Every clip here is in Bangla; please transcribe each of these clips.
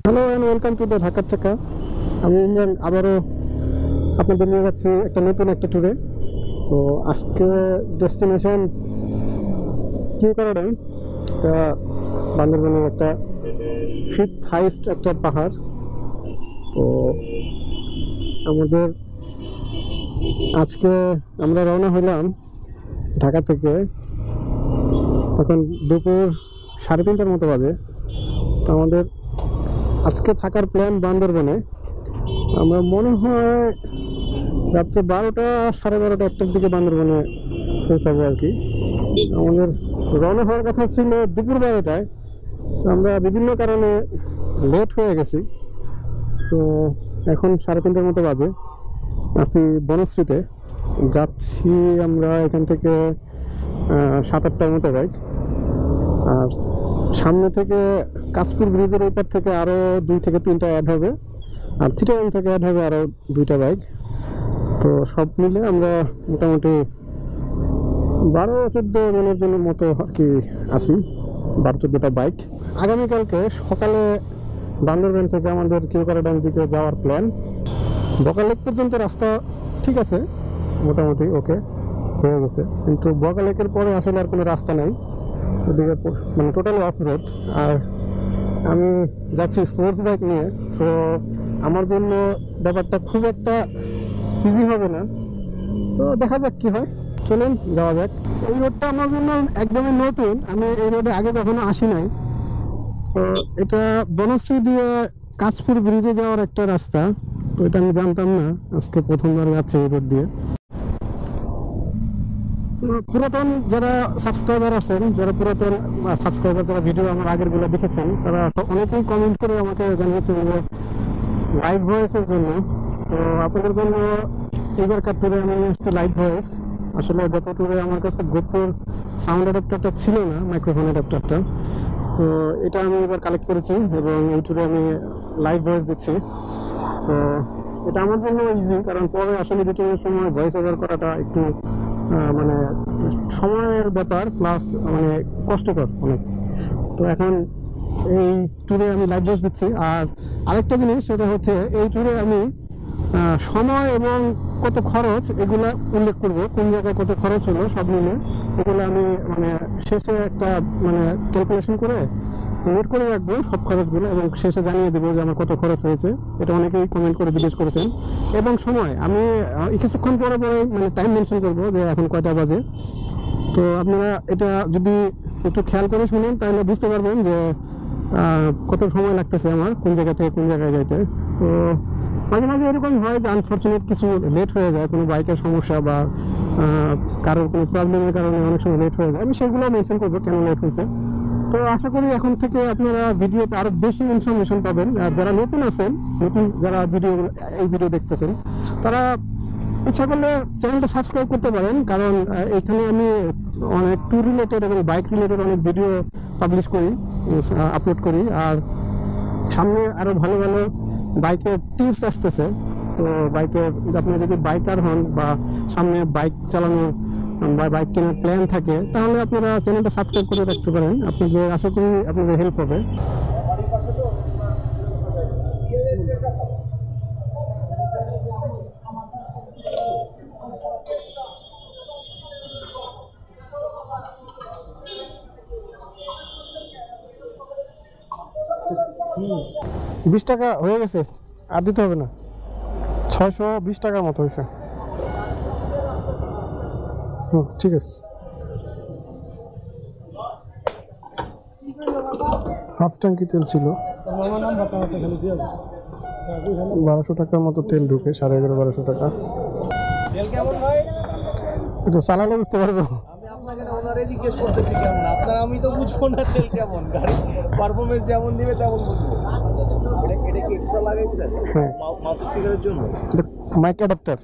Hello and welcome to the ঢাকার চাকা। আমি ইমরান আবারও আপনাদের নিয়ে যাচ্ছি একটা নতুন একটা ট্যুরে। তো আজকে ডেস্টিনেশন কিউ কারাডাই, এটা বান্দরবানের একটা 5th হাইস্ট একটা পাহাড়। তো আমাদের আজকে আমরা রওনা হইলাম ঢাকা থেকে, এখন দুপুর 3:30টার মতো বাজে। তো আমাদের আজকে থাকার প্ল্যান বান্দরবনে। আমরা মনে হয় রাত্রে 12টা 12:30 1টার দিকে বান্দরবনে পৌঁছাবো আর কি। আমাদের রওনা হওয়ার কথা ছিল দুপুর 12টায়, তো আমরা বিভিন্ন কারণে লেট হয়ে গেছি। তো এখন 3:30টার মতো বাজে, আসছি বনশ্রীতে যাচ্ছি আমরা এখান থেকে 7-8টার মতো বাইক। আর সামনে থেকে কাঁচপুর ব্রিজের ওপর থেকে আরও 2 থেকে 3টা অ্যাড হবে, আর চিটাগাং থেকে অ্যাড হবে আরও 2টা বাইক। তো সব মিলে আমরা মোটামুটি 12-14 জনের জন্য মতো আর কি আসি, 12-14টা বাইক। আগামীকালকে সকালে বান্দরবান থেকে আমাদের কিউ কারাডাং দিকে যাওয়ার প্ল্যান। বগা লেক পর্যন্ত রাস্তা ঠিক আছে, মোটামুটি ওকে হয়ে গেছে, কিন্তু বগা লেকের পরে আসলে আর কোনো রাস্তা নেই, ওদিকে মানে টোটালি অফ রোড। আর আমি যাচ্ছি স্পোর্টস বাইক নিয়ে, সো আমার জন্য ব্যাপারটা খুব একটা ইজি হবে না। তো দেখা যাক কি হয়, চলুন যাওয়া যাক। এই রোডটা আমার জন্য একদমই নতুন, আমি এই রোডে আগে কখনো আসি নাই। তো এটা বনশ্রী দিয়ে কাঁচপুর ব্রিজে যাওয়ার একটা রাস্তা, তো এটা আমি জানতাম না, আজকে প্রথমবার যাচ্ছি এই রোড দিয়ে। তো পুরাতন যারা সাবস্ক্রাইবার আছেন, যারা পুরাতন সাবস্ক্রাইবার, যারা ভিডিও আমার আগেরগুলো দেখেছেন, তারা অনেকেই কমেন্ট করে আমাকে জানিয়েছেন যে লাইভ ভয়েসের জন্য। তো আপনাদের জন্য এবারকার ট্যুরে আমি হচ্ছে লাইভ ভয়েস। আসলে গত ট্যুরে আমার কাছে গোপ্রোর সাউন্ড অ্যাডাপ্টারটা ছিল না, মাইক্রোফোন অ্যাডাপ্টারটা, তো এটা আমি এবার কালেক্ট করেছি এবং এই ট্যুরে আমি লাইভ ভয়েস দিচ্ছি। তো এটা আমার জন্য ইজি, কারণ পরে আসলে এডিটিংয়ের সময় ভয়েস ওভার করাটা একটু মানে সময়ের ব্যাপার, প্লাস মানে কষ্টকর অনেক। তো এখন এই ট্যুরে আমি লাইভ ভয়েস দিচ্ছি। আর আরেকটা জিনিস, সেটা হচ্ছে এই ট্যুরে আমি সময় এবং কত খরচ এগুলা উল্লেখ করব, কোন জায়গায় কত খরচ হলো সব মিলে এগুলো আমি মানে শেষে একটা মানে ক্যালকুলেশন করে নোট করে রাখবো সব খরচগুলো, এবং শেষে জানিয়ে দেবো যে আমার কত খরচ হয়েছে। এটা অনেকেই কমেন্ট করে জিজ্ঞেস করেছেন। এবং সময় আমি কিছুক্ষণ পরে মানে টাইম মেনশন করবো যে এখন কয়টা বাজে। তো আপনারা এটা যদি একটু খেয়াল করে শুনেন তাহলে বুঝতে পারবেন যে কত সময় লাগতেছে আমার কোন জায়গা থেকে কোন জায়গায় যাইতে। তো মাঝে মাঝে এরকম হয় যে আনফর্চুনেট কিছু লেট হয়ে যায়, কোনো বাইকের সমস্যা বা কারোর কোনো প্রবলেমের কারণে অনেক সময় লেট হয়ে যায়, আমি সেগুলো মেনশন করবো কেন লেট হয়েছে। তো আশা করি এখন থেকে আপনারা ভিডিওতে আরো বেশি ইনফরমেশন পাবেন। আর যারা নতুন আছেন, নতুন যারা এই ভিডিও দেখতেছেন, তারা ইচ্ছা করলে চ্যানেলটা সাবস্ক্রাইব করতে পারেন, কারণ এখানে আমি অনেক ট্যুর রিলেটেড এবং বাইক রিলেটেড অনেক ভিডিও পাবলিশ করি, আপলোড করি। আর সামনে আরও ভালো ভালো বাইকের টিপস আসতেছে। তো বাইকের আপনারা যদি বাইকার হন বা সামনে বাইক চালানোর বা বাইক কেনার প্ল্যান থাকে, তাহলে আপনারা চ্যানেলটা সাবস্ক্রাইব করে রাখতে পারেন। আপনাদের আশা করি আপনাদের হেল্প হবে। $20 হয়ে গেছে, আর দিতে হবে না, 620 টাকার মতো হয়েছে। ঠিক আছে, হাফ ট্যাঙ্কি তেল ছিল, 1200 টাকার মতো তেল ঢুকে, 11,500 টাকা। এটা চালালে বুঝতে পারবো। জিজ্ঞেস করতেছি কেমন আপনারা, আমি তো বুঝবো না তেল কেমন, গাড়ি পারফরমেন্স যেমন দিবে তেমন বুঝবো। এটা কি এক্সট্রা লাগাইছেন মাউথ স্পিকারের জন্য? Mic adapter.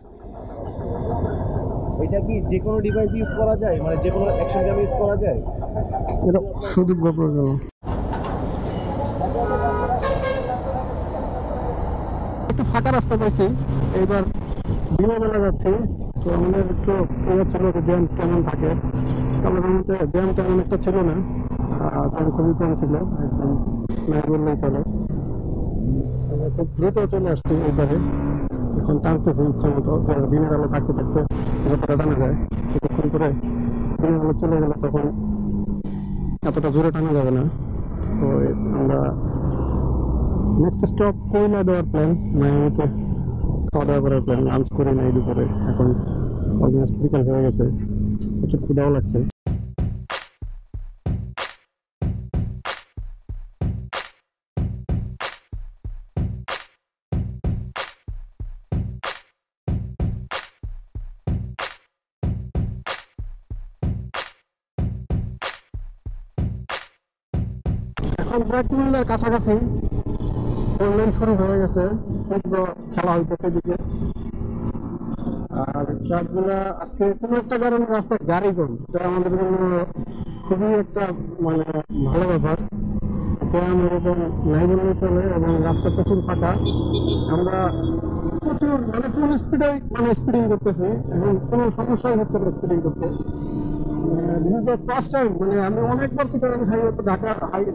এটা কি যে কোনো ডিভাইস ইউজ করা যায়, মানে যে কোনো অ্যাকশন ক্যামেরা ইউজ করা যায়? এটা শুধু গোপ্রোর জন্য। একটু ফাঁকা রাস্তা পাইছি, এইবার দিনের বেলা যাচ্ছি। তো আমাদের একটু ছিল যে জ্যাম কেমন থাকে, আমাদের মধ্যে জ্যাম তেমন একটা ছিল না, জ্যাম খুবই কম ছিল, একদম নাই বললেই চলে। খুব দ্রুত চলে আসছি এইবারে, এখন টানতেছি ইচ্ছা মতো, দিনের আলো থাকতে থাকতে যতটা টানা যায়। কিছুক্ষণ করে দিনের আলো চলে গেলে তখন এতটা জোরে টানা যাবে না। তো আমরা নেক্সট স্টপ কইলা দেওয়ার প্ল্যান, মায়ামিতে খাওয়া দাওয়া করার প্ল্যান। লাঞ্চ করি নাই দুপুরে, এখন অলমোস্ট বিকাল হয়ে গেছে, প্রচুর ক্ষুধাও লাগছে। এখন প্রায় কুমিল্লার কাছাকাছি, ফোরলেন শুরু হয়ে গেছে, তীব্র খেলা হইতেছে এদিকে। আর ট্রাকগুলা আজকে কোনো একটা কারণে রাস্তায় গাড়ি কম, এটা আমাদের জন্য খুবই একটা মানে ভালো ব্যাপার। জ্যাম এরকম নাই বললে চলে, এবং রাস্তা প্রচুর ফাঁকা। আমরা প্রচুর মানে ফুল স্পিডে স্পিডিং করতেছি, এখন কোনো সমস্যাই হচ্ছে না স্পিডিং করতে। This is the first time, আমি অনেকবার চিটাগাং হাইওয়ে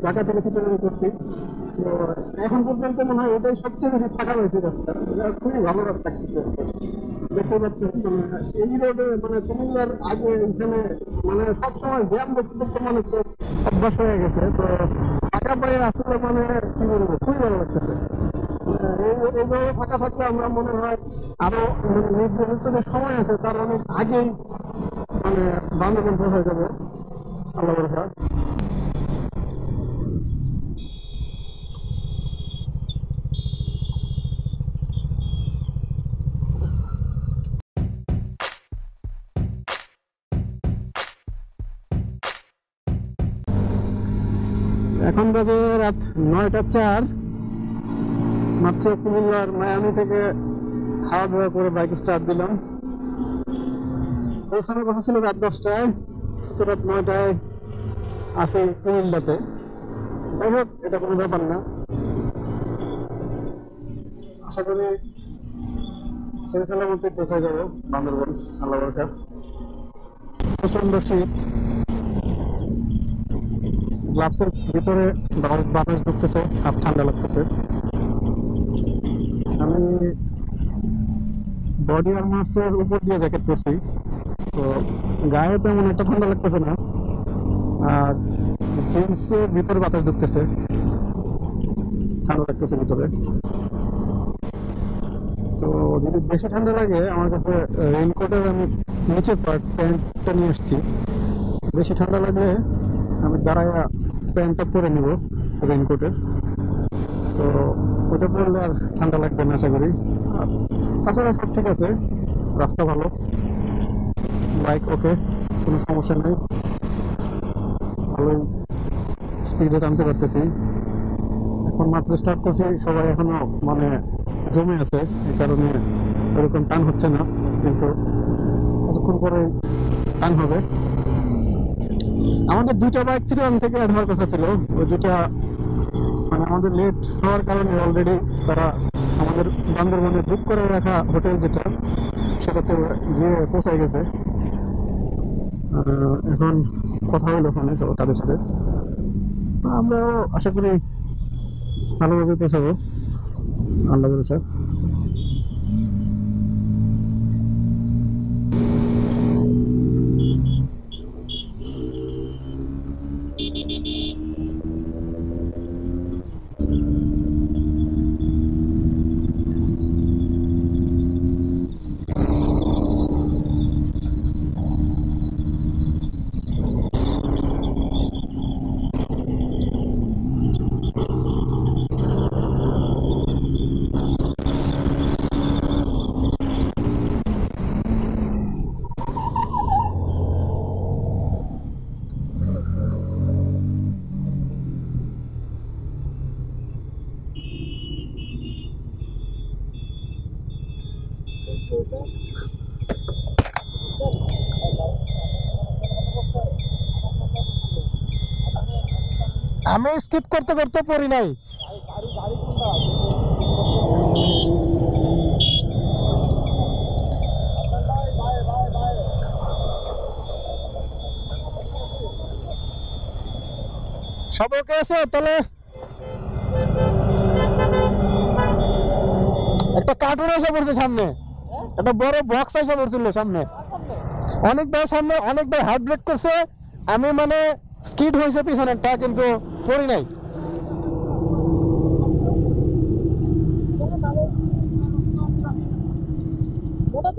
ঢাকা থেকে চিটাগাং করছি, তো এখন পর্যন্ত মনে হয় এটাই সবচেয়ে বেশি ফাঁকা হয়েছে রাস্তা। এটা খুবই ভালো লাগতেছে। দেখতে পাচ্ছেন এই রোডে কুমিল্লার আগে এখানে সবসময় জ্যাম দেখতে দেখতে চোখ অভ্যাস হয়ে গেছে, তো ফাঁকা পায়ে আসলে কি বলবো, খুবই ভালো লাগতেছে। এইভাবে ফাঁকা থাকলে আমরা মনে হয় আরো নির্ধারিত যে সময় আছে তার অনেক আগেই বান্দরবান পৌঁছে যাবো, আল্লাহ ভরসা। এখন বাজে রাত 9:04, মাত্র কুমিল্লার মায়ামি থেকে খাওয়া দাওয়া করে বাইক স্টার্ট দিলাম। পৌঁছানোর কথা ছিল রাত 10টায়, রাত 9টায় আছে কুমিল্লাতে। যাই হোক, এটা কোনো ব্যাপার না, আশা করি সেই সালামতে পৌঁছে যাবো বান্দরবান, আল্লাহ ভরসা। প্রচন্ড শীত, গ্লাভসের ভিতরে বাতাস ঢুকতেছে, হাত ঠান্ডা লাগতেছে। আমি বডি আর্মার্সের উপর দিয়ে জ্যাকেট পরছি, তো গায়ে তেমন একটা ঠান্ডা লাগতেছে না, আর জিন্সের ভিতরে বাতাস ঢুকতেছে, ঠান্ডা লাগতেছে ভিতরে। তো যদি বেশি ঠান্ডা লাগে আমার কাছে রেইনকোটের আমি নিচের পার্ট প্যান্টটা নিয়ে আসছি। বেশি ঠান্ডা লাগলে আমি দাঁড়ায় প্যান্টটা পরে নিব রেইনকোটের, তো ওটা পরলে আর ঠান্ডা লাগবে না আশা করি। আর তাছাড়া সব ঠিক আছে, রাস্তা ভালো, বাইক ওকে, কোনো সমস্যা নেই, ভালোই স্পিডে টানতে পারতেছি। এখন মাত্র স্টার্ট করছি, সবাই এখনো জমে আছে, এই কারণে ওরকম টান হচ্ছে না, কিন্তু কিছুক্ষণ পরে টান হবে। আমাদের দুইটা বাইক চিটাগাং থেকে অ্যাড হওয়ার কথা ছিল, ওই দুটা আমাদের লেট হওয়ার কারণে অলরেডি তারা আমাদের বান্দরবানে বুক করে রাখা হোটেল যেটা, সেটাতে গিয়ে পৌঁছে গেছে। এখন কথা হইলো ফোনে তাদের সাথে, তো আমরাও আশা করি ভালোভাবে পৌঁছাবো, আল্লাহ ভরসা। আমি স্কিপ করতে করতে পড়ি নাই। সব ওকে আছে তাহলে? কার্টুন এসে পড়ছে সামনে, একটা বড় বক্স এসে পড়ছিল সামনে, অনেকবার সামনে, অনেকবার হার্ড ব্রেক করছে, আমি মানে স্কিড হয়েছে পিছনেরটা, কিন্তু পড়ি নাই। মোটা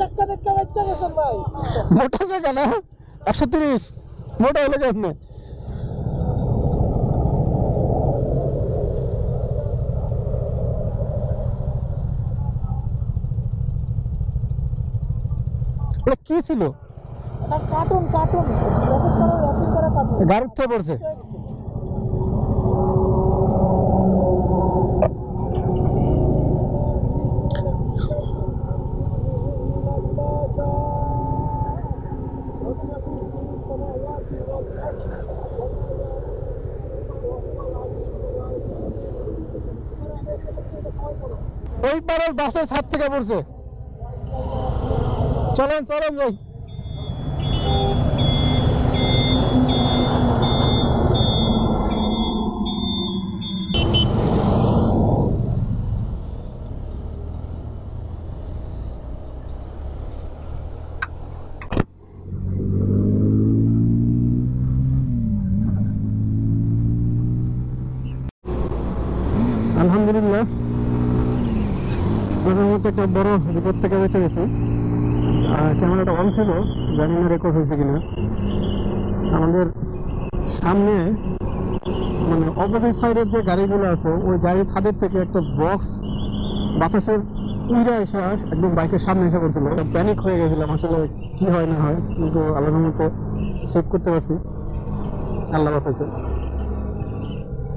চাকা না 130 মোটা হলে কেমনে? কি ছিল? কার্টুন কার্টুন গাড়ির থেকে পড়ছে। ওই পাড়ার বাসের ছাদ থেকে পড়ছে। চলেন চলেন যাই। আলহামদুলিল্লাহ, আমার মতো একটা বড় বিপদ থেকে বেঁচে গেছি। ক্যামেরাটা অন ছিল, জানি না রেকর্ড হয়েছে কিনা। আমাদের সামনে মানে অপোজিট সাইডের যে গাড়িগুলো আছে, ওই গাড়ির ছাদের থেকে একটা বক্স বাতাসের উইরা এসে একদম বাইকের সামনে এসে পড়ছিল। প্যানিক হয়ে গেছিলাম আসলে কি হয় না হয়, কিন্তু আল্লাহর মতো সেভ করতে পারছি, আল্লাহ বাঁচাইছে।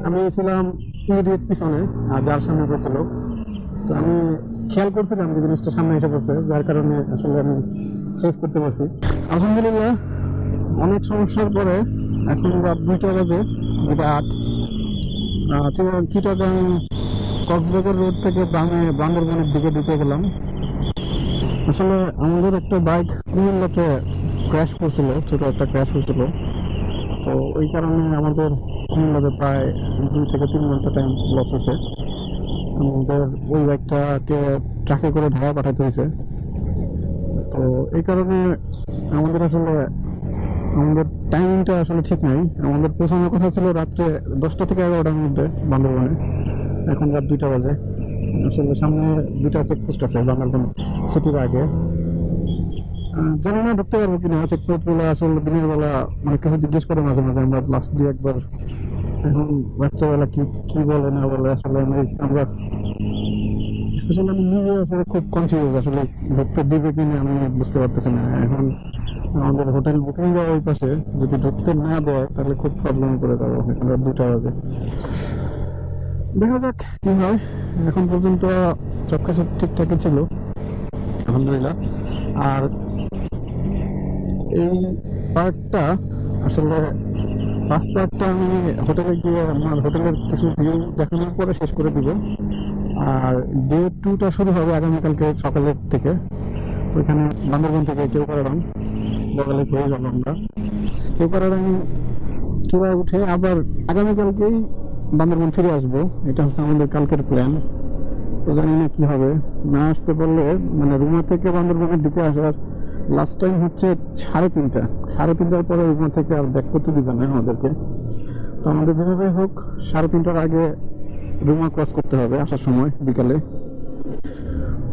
আমি ছিলাম ইমিডিয়েট পিছনে, আর যার সামনে পড়ছিল, তো আমি খেয়াল করছিলাম যে জিনিসটা সামনে এসে পড়ছে, যার কারণে আসলে আমি সেভ করতে পারছি। আলহামদুলিল্লাহ, অনেক সমস্যার পরে এখন রাত 2টা বাজে, 2:08, চিটাগাং কক্সবাজার রোড থেকে বান্দরবানের দিকে ঢুকে গেলাম। আসলে আমাদের একটা বাইক কুমিল্লাতে ক্র্যাশ করছিল, ছোট একটা ক্র্যাশ হয়েছিল, তো ওই কারণে আমাদের কুমিল্লাতে প্রায় 2 থেকে 3 ঘন্টা টাইম লস হয়েছে। আমাদের ওই বাইকটাকে ট্রাকে করে ঢাকা পাঠাতে হয়েছে। তো এই কারণে আমাদের আসলে আমাদের টাইমিংটা আসলে ঠিক নাই। আমাদের পৌঁছানোর কথা ছিল রাত্রে 10টা থেকে 11টার মধ্যে বান্দরবানে, এখন রাত 2টা বাজে। আসলে সামনে 2টা চেকপোস্ট আছে বান্দরবান সিটির আগে, জানি না ঢুকতে পারবো কিনা। চেকপোস্টগুলো আসলে দিনের বেলা অনেক কিছু জিজ্ঞেস করে মাঝে মাঝে, আমরা লাস্ট 2-1 এখন রাত্রেবেলা কি বলে না বলে আসলে আমরা স্পেশালি আমি নিজে আসলে খুব কনফিউজ, আসলে ঢুকতে দিবে কিনা আমি বুঝতে পারতেছি না। এখন আমাদের হোটেল বুকিং দেওয়া ওই পাশে, যদি ঢুকতে না দেয় তাহলে খুব প্রবলেমে পড়ে যাবো। এখন রাত 2টা বাজে, দেখা যাক কি হয়। এখন পর্যন্ত সব কিছু ঠিকঠাকই ছিল আলহামদুলিল্লাহ। আর এই পার্টটা আসলে ফার্স্ট পার্টটা আমি হোটেলে গিয়ে আমার হোটেলের কিছু ভিউ দেখানোর পরে শেষ করে দিব। আর ডে 2টা শুরু হবে আগামীকালকে সকালের থেকে, ওইখানে বান্দরবান থেকে কেউপাড়ারাম বগালে হয়ে যাবো আমরা। কেউপাড়ারাম চূড়ায় উঠে আবার আগামীকালকেই বান্দরবান ফিরে আসবো, এটা হচ্ছে আমাদের কালকের প্ল্যান। তো জানি না কি হবে, না আসতে পারলে মানে রুমা থেকে বান্দরবানের দিকে আসার লাস্ট টাইম হচ্ছে 3:30, 3:30টার পরে রুমা থেকে আর ব্যাক করতে দিবে না আমাদেরকে। তো আমাদের যেভাবে হোক 3:30টার আগে রুমা ক্রস করতে হবে আসার সময় বিকালে।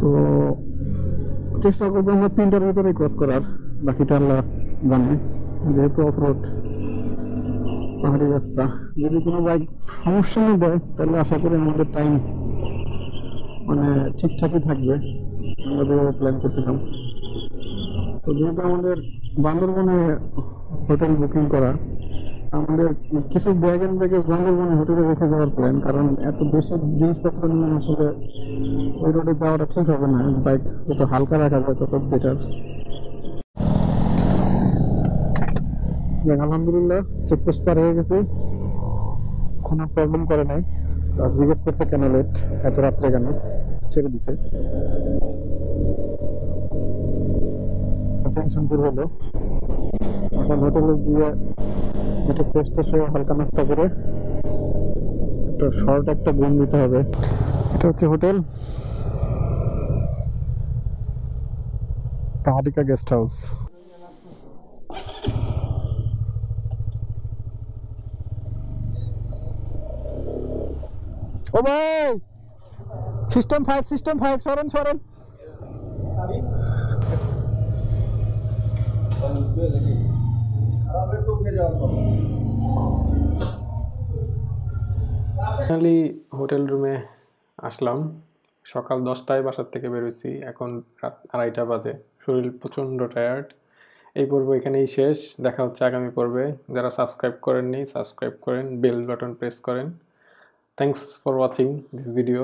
তো চেষ্টা করবো আমরা 3টার ভিতরে ক্রস করার, বাকিটা আল্লাহ জানে। যেহেতু অফ রোড পাহাড়ি রাস্তা, যদি কোনো বাইক সমস্যা না দেয় তাহলে আশা করি আমাদের টাইম মানে ঠিকঠাকই থাকবে, আমরা যেভাবে প্ল্যান করছিলাম। তো যেহেতু আমাদের বান্দরবনে হোটেল বুকিং করা, আমাদের কিছু ব্যাগ অ্যান্ড ব্যাগেজ বান্দরবনে হোটেলে রেখে যাওয়ার প্ল্যান, কারণ এত বেশি জিনিসপত্র নিয়ে আসলে ওই রোডে যাওয়াটা ঠিক হবে না। বাইক যত হালকা রাখা যায় তত বেটার। আলহামদুলিল্লাহ চেকপোস্ট পার হয়ে গেছি, কোনো প্রবলেম করে নাই। জিজ্ঞেস করছে কেন লেট, এত রাত্রে কেন, ছেড়ে দিছে, টেনশন দূর হলো। এখন হোটেলে গিয়ে একটু ফ্রেশ ট্রেশ হয়ে হালকা নাস্তা করে একটা শর্ট একটা ঘুম দিতে হবে। এটা হচ্ছে হোটেল, তাহারিকা গেস্ট হাউস। ও ভাই সিস্টেম 5 সরেন ফাইনালি হোটেল রুমে আসলাম। সকাল 10টায় বাসার থেকে বেরোইছি, এখন রাত 2:30 বাজে। শরীর প্রচণ্ড টায়ার্ড। এই পর্ব এখানেই শেষ, দেখা হচ্ছে আগামী পর্বে। যারা সাবস্ক্রাইব করেননি সাবস্ক্রাইব করেন, বেল বাটন প্রেস করেন। Thanks for watching this video.